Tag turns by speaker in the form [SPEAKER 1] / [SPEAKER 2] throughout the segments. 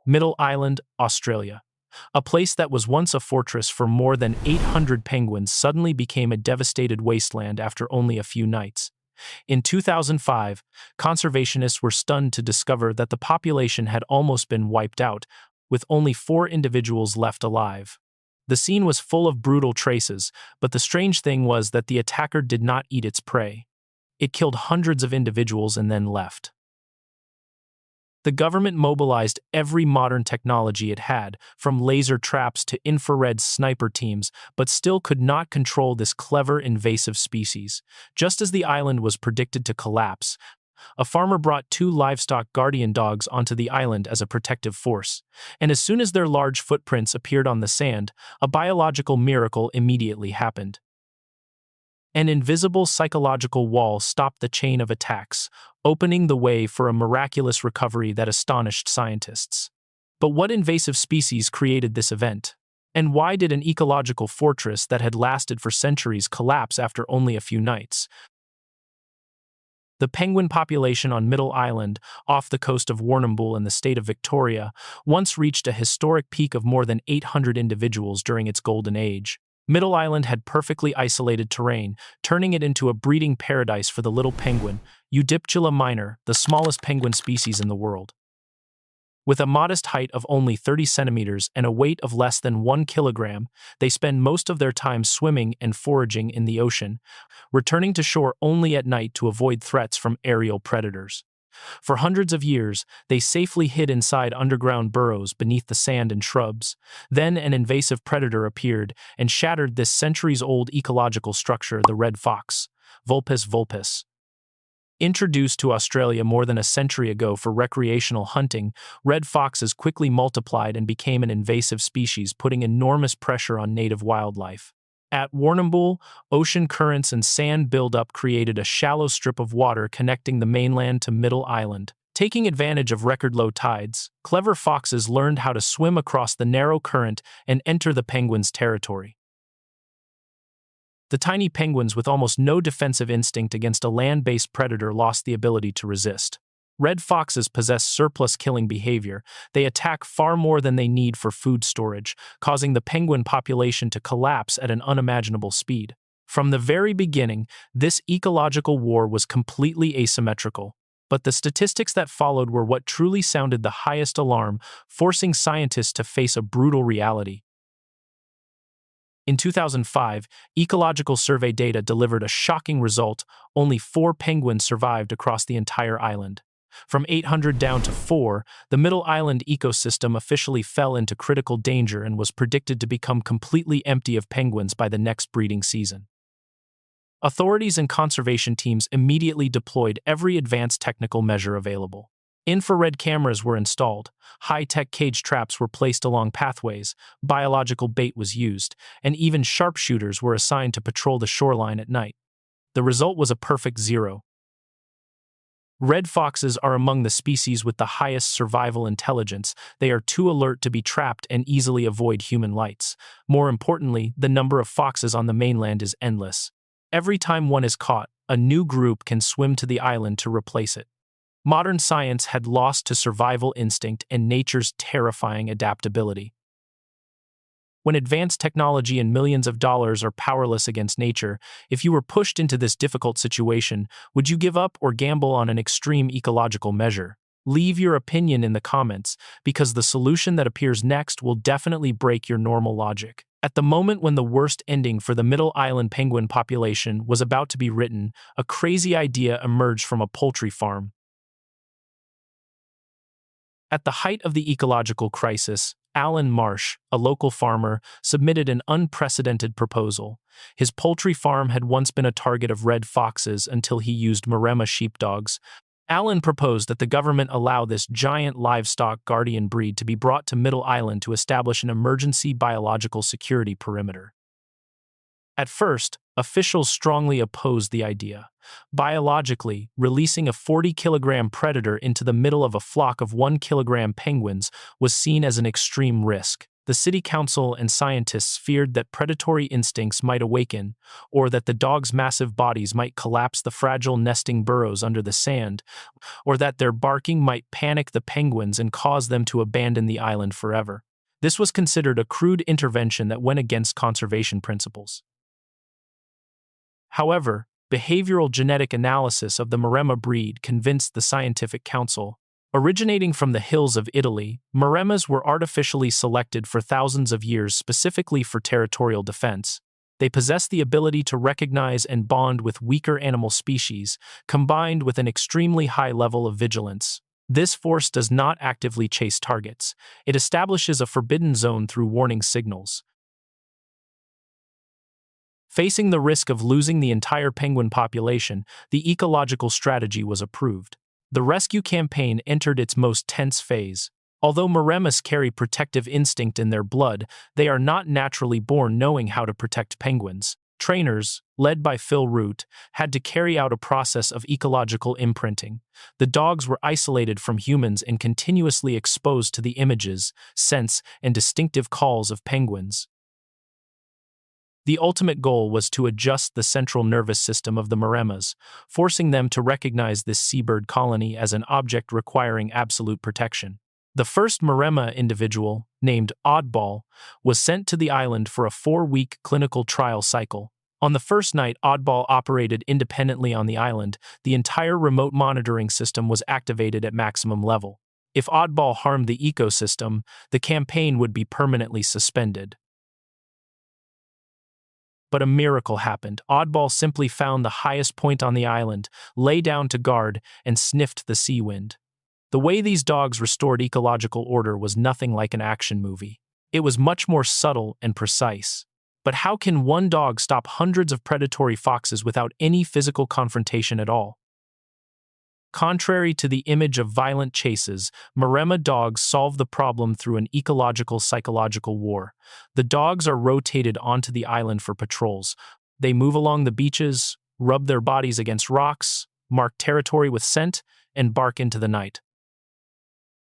[SPEAKER 1] Middle Island, Australia. A place that was once a fortress for more than 800 penguins suddenly became a devastated wasteland after only a few nights. In 2005, conservationists were stunned to discover that the population had almost been wiped out, with only 4 individuals left alive. The scene was full of brutal traces, but the strange thing was that the attacker did not eat its prey. It killed hundreds of individuals and then left. The government mobilized every modern technology it had, from laser traps to infrared sniper teams, but still could not control this clever invasive species. Just as the island was predicted to collapse, a farmer brought 2 livestock guardian dogs onto the island as a protective force. And as soon as their large footprints appeared on the sand, a biological miracle immediately happened. An invisible psychological wall stopped the chain of attacks, opening the way for a miraculous recovery that astonished scientists. But what invasive species created this event? And why did an ecological fortress that had lasted for centuries collapse after only a few nights? The penguin population on Middle Island, off the coast of Warrnambool in the state of Victoria, once reached a historic peak of more than 800 individuals during its golden age. Middle Island had perfectly isolated terrain, turning it into a breeding paradise for the little penguin, Udiptula minor, the smallest penguin species in the world. With a modest height of only 30 centimeters and a weight of less than 1 kilogram, they spend most of their time swimming and foraging in the ocean, returning to shore only at night to avoid threats from aerial predators. For hundreds of years, they safely hid inside underground burrows beneath the sand and shrubs. Then an invasive predator appeared and shattered this centuries-old ecological structure, the red fox, Vulpes vulpes. Introduced to Australia more than a century ago for recreational hunting, red foxes quickly multiplied and became an invasive species, putting enormous pressure on native wildlife. At Warrnambool, ocean currents and sand buildup created a shallow strip of water connecting the mainland to Middle Island. Taking advantage of record-low tides, clever foxes learned how to swim across the narrow current and enter the penguins' territory. The tiny penguins with almost no defensive instinct against a land-based predator lost the ability to resist. Red foxes possess surplus-killing behavior. They attack far more than they need for food storage, causing the penguin population to collapse at an unimaginable speed. From the very beginning, this ecological war was completely asymmetrical. But the statistics that followed were what truly sounded the highest alarm, forcing scientists to face a brutal reality. In 2005, Ecological survey data delivered a shocking result: only 4 penguins survived across the entire island. From 800 down to 4, the Middle Island ecosystem officially fell into critical danger and was predicted to become completely empty of penguins by the next breeding season. Authorities and conservation teams immediately deployed every advanced technical measure available. Infrared cameras were installed, high-tech cage traps were placed along pathways, biological bait was used, and even sharpshooters were assigned to patrol the shoreline at night. The result was a perfect 0. Red foxes are among the species with the highest survival intelligence. They are too alert to be trapped and easily avoid human lights. More importantly, the number of foxes on the mainland is endless. Every time one is caught, a new group can swim to the island to replace it. Modern science had lost to survival instinct and nature's terrifying adaptability. When advanced technology and millions of dollars are powerless against nature, if you were pushed into this difficult situation, would you give up or gamble on an extreme ecological measure? Leave your opinion in the comments, because the solution that appears next will definitely break your normal logic. At the moment when the worst ending for the Middle Island penguin population was about to be written, a crazy idea emerged from a poultry farm. At the height of the ecological crisis, Alan Marsh, a local farmer, submitted an unprecedented proposal. His poultry farm had once been a target of red foxes until he used Maremma sheepdogs. Alan proposed that the government allow this giant livestock guardian breed to be brought to Middle Island to establish an emergency biological security perimeter. At first, officials strongly opposed the idea. Biologically, releasing a 40-kilogram predator into the middle of a flock of 1-kilogram penguins was seen as an extreme risk. The city council and scientists feared that predatory instincts might awaken, or that the dogs' massive bodies might collapse the fragile nesting burrows under the sand, or that their barking might panic the penguins and cause them to abandon the island forever. This was considered a crude intervention that went against conservation principles. However, behavioral genetic analysis of the Maremma breed convinced the scientific council. Originating from the hills of Italy, Maremmas were artificially selected for thousands of years specifically for territorial defense. They possess the ability to recognize and bond with weaker animal species, combined with an extremely high level of vigilance. This force does not actively chase targets. It establishes a forbidden zone through warning signals. Facing the risk of losing the entire penguin population, the ecological strategy was approved. The rescue campaign entered its most tense phase. Although Maremmas carry protective instinct in their blood, they are not naturally born knowing how to protect penguins. Trainers, led by Phil Root, had to carry out a process of ecological imprinting. The dogs were isolated from humans and continuously exposed to the images, scents, and distinctive calls of penguins. The ultimate goal was to adjust the central nervous system of the Maremmas, forcing them to recognize this seabird colony as an object requiring absolute protection. The first Maremma individual, named Oddball, was sent to the island for a 4-week clinical trial cycle. On the first night Oddball operated independently on the island, the entire remote monitoring system was activated at maximum level. If Oddball harmed the ecosystem, the campaign would be permanently suspended. But a miracle happened. Oddball simply found the highest point on the island, lay down to guard, and sniffed the sea wind. The way these dogs restored ecological order was nothing like an action movie. It was much more subtle and precise. But how can one dog stop hundreds of predatory foxes without any physical confrontation at all? Contrary to the image of violent chases, Maremma dogs solve the problem through an ecological-psychological war. The dogs are rotated onto the island for patrols. They move along the beaches, rub their bodies against rocks, mark territory with scent, and bark into the night.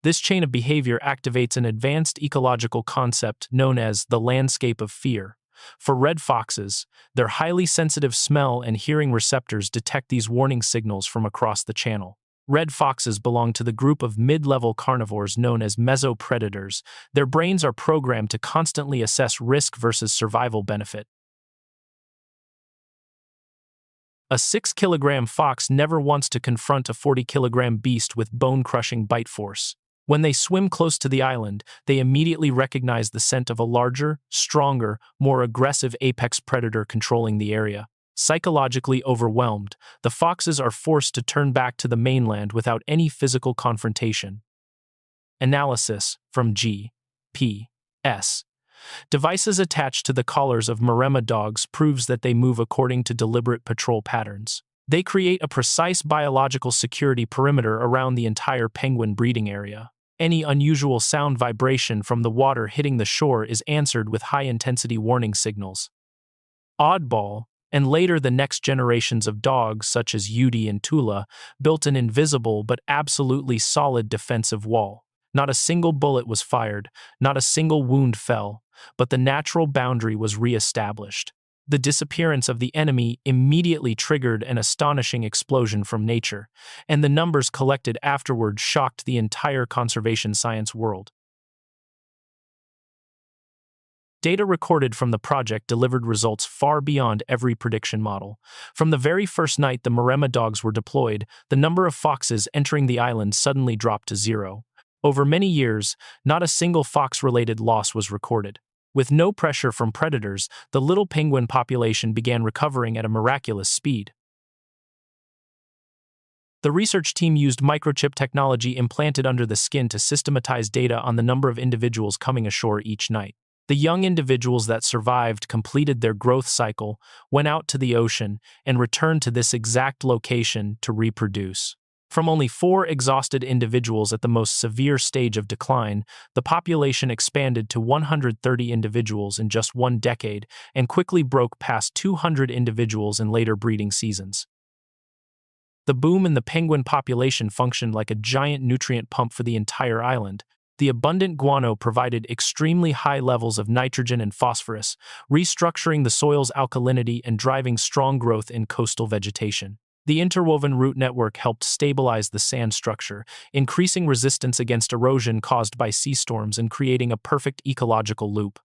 [SPEAKER 1] This chain of behavior activates an advanced ecological concept known as the landscape of fear. For red foxes, their highly sensitive smell and hearing receptors detect these warning signals from across the channel. Red foxes belong to the group of mid-level carnivores known as mesopredators. Their brains are programmed to constantly assess risk versus survival benefit. A 6-kilogram fox never wants to confront a 40-kilogram beast with bone-crushing bite force. When they swim close to the island, they immediately recognize the scent of a larger, stronger, more aggressive apex predator controlling the area. Psychologically overwhelmed, the foxes are forced to turn back to the mainland without any physical confrontation. Analysis from GPS. Devices attached to the collars of Maremma dogs proves that they move according to deliberate patrol patterns. They create a precise biological security perimeter around the entire penguin breeding area. Any unusual sound vibration from the water hitting the shore is answered with high-intensity warning signals. Oddball, and later the next generations of dogs such as Yudi and Tula, built an invisible but absolutely solid defensive wall. Not a single bullet was fired, not a single wound fell, but the natural boundary was re-established. The disappearance of the enemy immediately triggered an astonishing explosion from nature, and the numbers collected afterward shocked the entire conservation science world. Data recorded from the project delivered results far beyond every prediction model. From the very first night the Maremma dogs were deployed, the number of foxes entering the island suddenly dropped to 0. Over many years, not a single fox-related loss was recorded. With no pressure from predators, the little penguin population began recovering at a miraculous speed. The research team used microchip technology implanted under the skin to systematize data on the number of individuals coming ashore each night. The young individuals that survived completed their growth cycle, went out to the ocean, and returned to this exact location to reproduce. From only 4 exhausted individuals at the most severe stage of decline, the population expanded to 130 individuals in just 1 decade and quickly broke past 200 individuals in later breeding seasons. The boom in the penguin population functioned like a giant nutrient pump for the entire island. The abundant guano provided extremely high levels of nitrogen and phosphorus, restructuring the soil's alkalinity and driving strong growth in coastal vegetation. The interwoven root network helped stabilize the sand structure, increasing resistance against erosion caused by sea storms and creating a perfect ecological loop.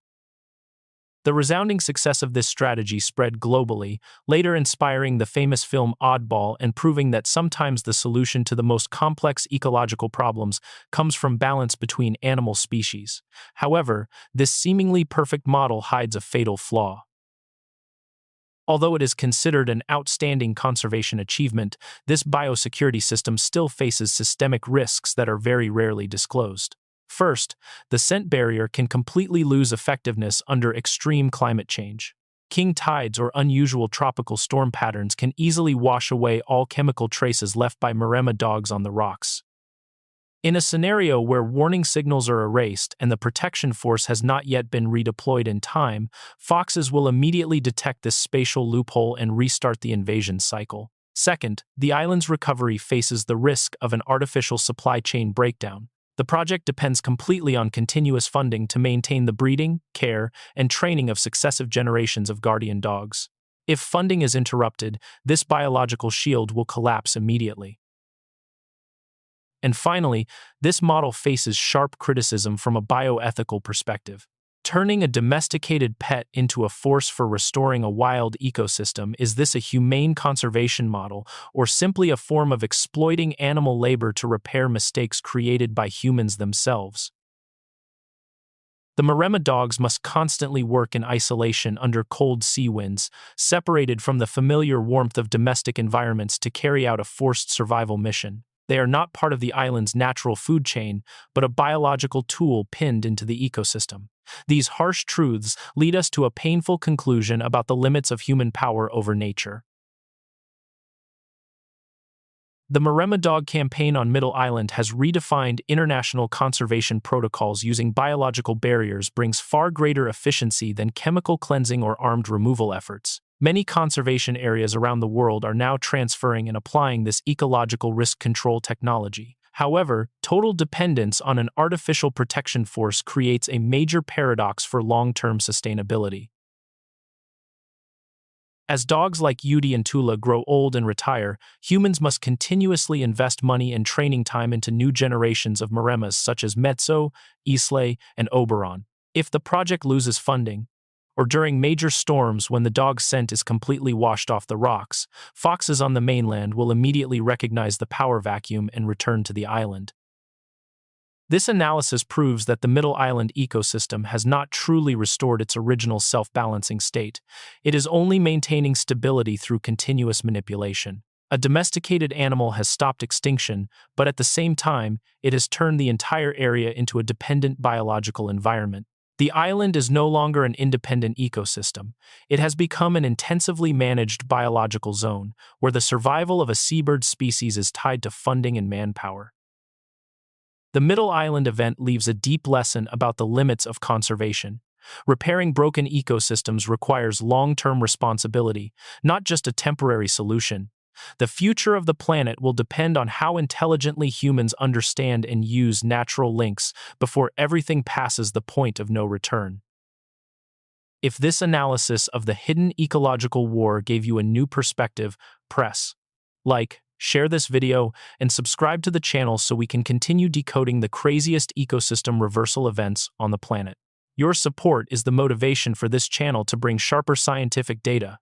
[SPEAKER 1] The resounding success of this strategy spread globally, later inspiring the famous film Oddball and proving that sometimes the solution to the most complex ecological problems comes from balance between animal species. However, this seemingly perfect model hides a fatal flaw. Although it is considered an outstanding conservation achievement, this biosecurity system still faces systemic risks that are very rarely disclosed. First, the scent barrier can completely lose effectiveness under extreme climate change. King tides or unusual tropical storm patterns can easily wash away all chemical traces left by Maremma dogs on the rocks. In a scenario where warning signals are erased and the protection force has not yet been redeployed in time, foxes will immediately detect this spatial loophole and restart the invasion cycle. Second, the island's recovery faces the risk of an artificial supply chain breakdown. The project depends completely on continuous funding to maintain the breeding, care, and training of successive generations of guardian dogs. If funding is interrupted, this biological shield will collapse immediately. And finally, this model faces sharp criticism from a bioethical perspective. Turning a domesticated pet into a force for restoring a wild ecosystem, is this a humane conservation model, or simply a form of exploiting animal labor to repair mistakes created by humans themselves? The Maremma dogs must constantly work in isolation under cold sea winds, separated from the familiar warmth of domestic environments to carry out a forced survival mission. They are not part of the island's natural food chain, but a biological tool pinned into the ecosystem. These harsh truths lead us to a painful conclusion about the limits of human power over nature. The Maremma Dog Campaign on Middle Island has redefined international conservation protocols using biological barriers brings far greater efficiency than chemical cleansing or armed removal efforts. Many conservation areas around the world are now transferring and applying this ecological risk control technology. However, total dependence on an artificial protection force creates a major paradox for long-term sustainability. As dogs like Yudi and Tula grow old and retire, humans must continuously invest money and training time into new generations of Maremmas such as Mezzo, Islay, and Oberon. If the project loses funding, or during major storms when the dog's scent is completely washed off the rocks, foxes on the mainland will immediately recognize the power vacuum and return to the island. This analysis proves that the Middle Island ecosystem has not truly restored its original self-balancing state. It is only maintaining stability through continuous manipulation. A domesticated animal has stopped extinction, but at the same time, it has turned the entire area into a dependent biological environment. The island is no longer an independent ecosystem. It has become an intensively managed biological zone, where the survival of a seabird species is tied to funding and manpower. The Middle Island event leaves a deep lesson about the limits of conservation. Repairing broken ecosystems requires long-term responsibility, not just a temporary solution. The future of the planet will depend on how intelligently humans understand and use natural links before everything passes the point of no return. If this analysis of the hidden ecological war gave you a new perspective, press like, share this video, and subscribe to the channel so we can continue decoding the craziest ecosystem reversal events on the planet. Your support is the motivation for this channel to bring sharper scientific data.